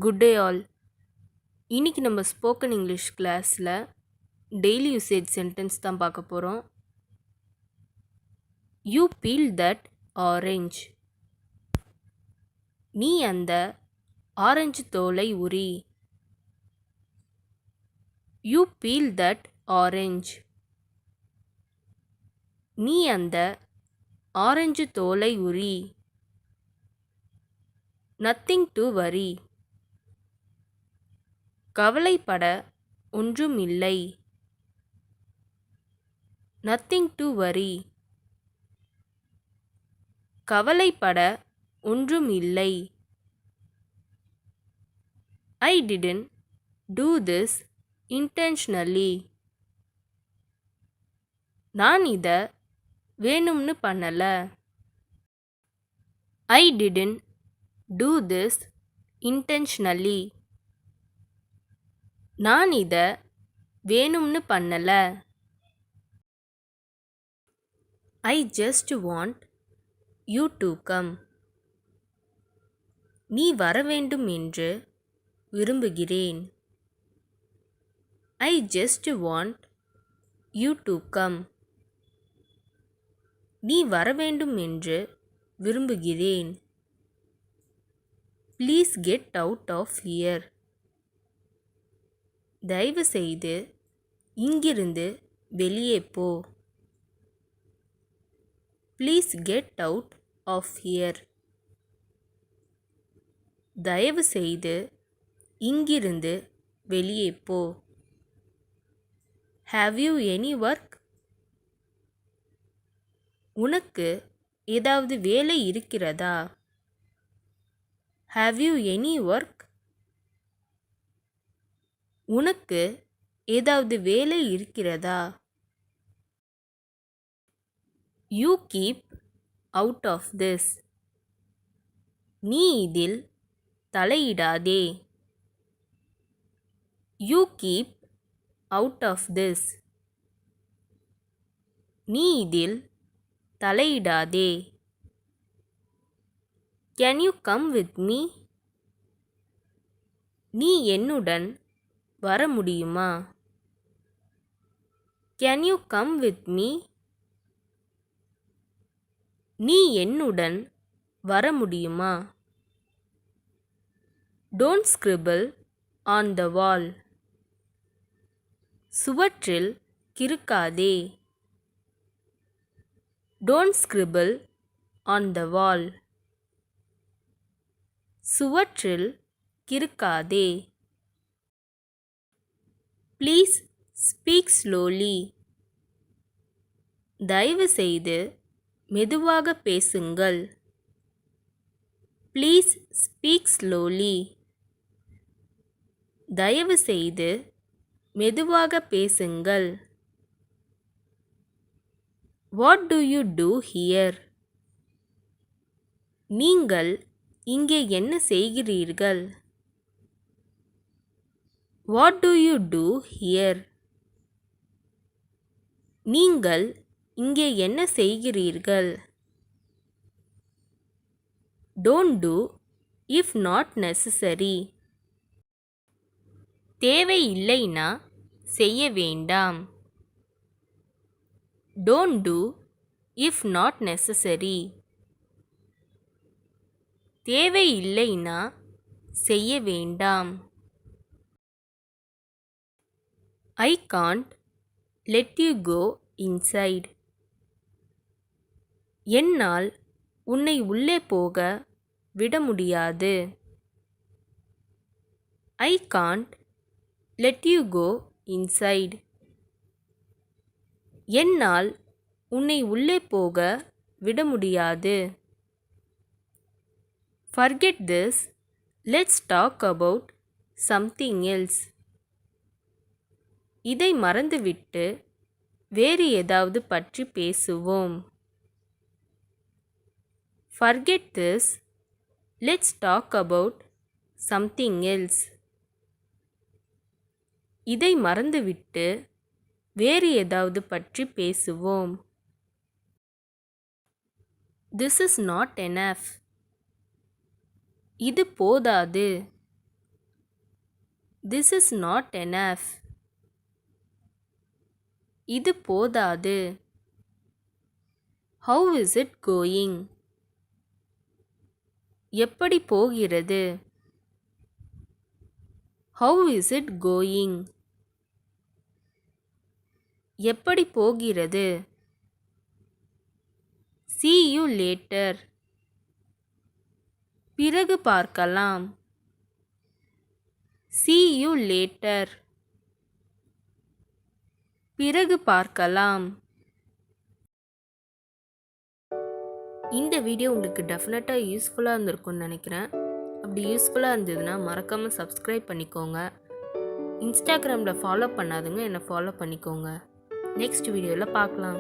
Good day all. இன்னைக்கு நம்ம spoken English கிளாஸில் டெய்லி யூசேஜ் சென்டென்ஸ் தான் பார்க்க போகிறோம். You peel that orange. நீ அந்த ஆரஞ்சு தோலை உரி. You peel that orange. நீ அந்த ஆரஞ்சு தோலை உரி. Nothing to worry. கவலைப்பட ஒன்றும் இல்லை. Nothing to worry. கவலைப்பட ஒன்றும் இல்லை. I didn't do this intentionally. நான் இதை வேணும்னு பண்ணல. I didn't do this intentionally. நான் இதை வேணும்னு பண்ணல. I just want you to come. நீ வர வேண்டும் என்று விரும்புகிறேன். I just want you to come. நீ வர வேண்டும் என்று விரும்புகிறேன். Please get out of here. தயவு செய்து இங்கிருந்து வெளியே போ. Please get out of here. தயவு செய்து இங்கிருந்து வெளியே போ. Have you any work? உனக்கு ஏதாவது வேலை இருக்கிறதா? Have you any work? உனக்கு ஏதாவது வேலை இருக்கிறதா? You keep out of this. நீ இதில் தலையிடாதே. You keep out of this. நீ இதில் தலையிடாதே. Can you come with me? நீ என்னுடன் வர முடியுமா? Can you come with me? நீ என்னுடன் வர முடியுமா? Don't scribble on the wall. சுவற்றில் கிறுக்காதே. Don't scribble on the wall. சுவற்றில் கிறுக்காதே. Please speak slowly. தயவு செய்து மெதுவாக பேசுங்கள். Please speak slowly. தயவு செய்து மெதுவாக பேசுங்கள். What do you do here? நீங்கள் இங்கே என்ன செய்கிறீர்கள்? What do you do here? நீங்கள் இங்கே என்ன செய்கிறீர்கள்? Don't do if not necessary. தேவையில்லைனா செய்ய வேண்டாம். Don't do if not necessary. தேவையில்லைனா செய்ய வேண்டாம். I can't let you go inside. என்னால் உன்னை உள்ளே போக விட முடியாது. I can't let you go inside. என்னால் உன்னை உள்ளே போக விட முடியாது. Forget this. Let's talk about something else. இதை மறந்துவிட்டு வேறு ஏதாவது பற்றி பேசுவோம். Forget this. Let's talk about something else. இதை மறந்துவிட்டு வேறு ஏதாவது பற்றி பேசுவோம். This is not enough. இது போதாது. This is not enough. இது போதாது. How is it going? எப்படி போகிறது? How is it going? எப்படி போகிறது? See you later. பிறகு பார்க்கலாம். See you later. பிறகு பார்க்கலாம். இந்த வீடியோ உங்களுக்கு டெஃபினட்டாக யூஸ்ஃபுல்லாக இருந்திருக்கும்னு நினைக்கிறேன். அப்படி யூஸ்ஃபுல்லாக இருந்ததுன்னா மறக்காமல் சப்ஸ்கிரைப் பண்ணிக்கோங்க. இன்ஸ்டாகிராமில் ஃபாலோ பண்ணாதுங்க என்னை ஃபாலோ பண்ணிக்கோங்க. நெக்ஸ்ட் வீடியோவில் பார்க்கலாம்.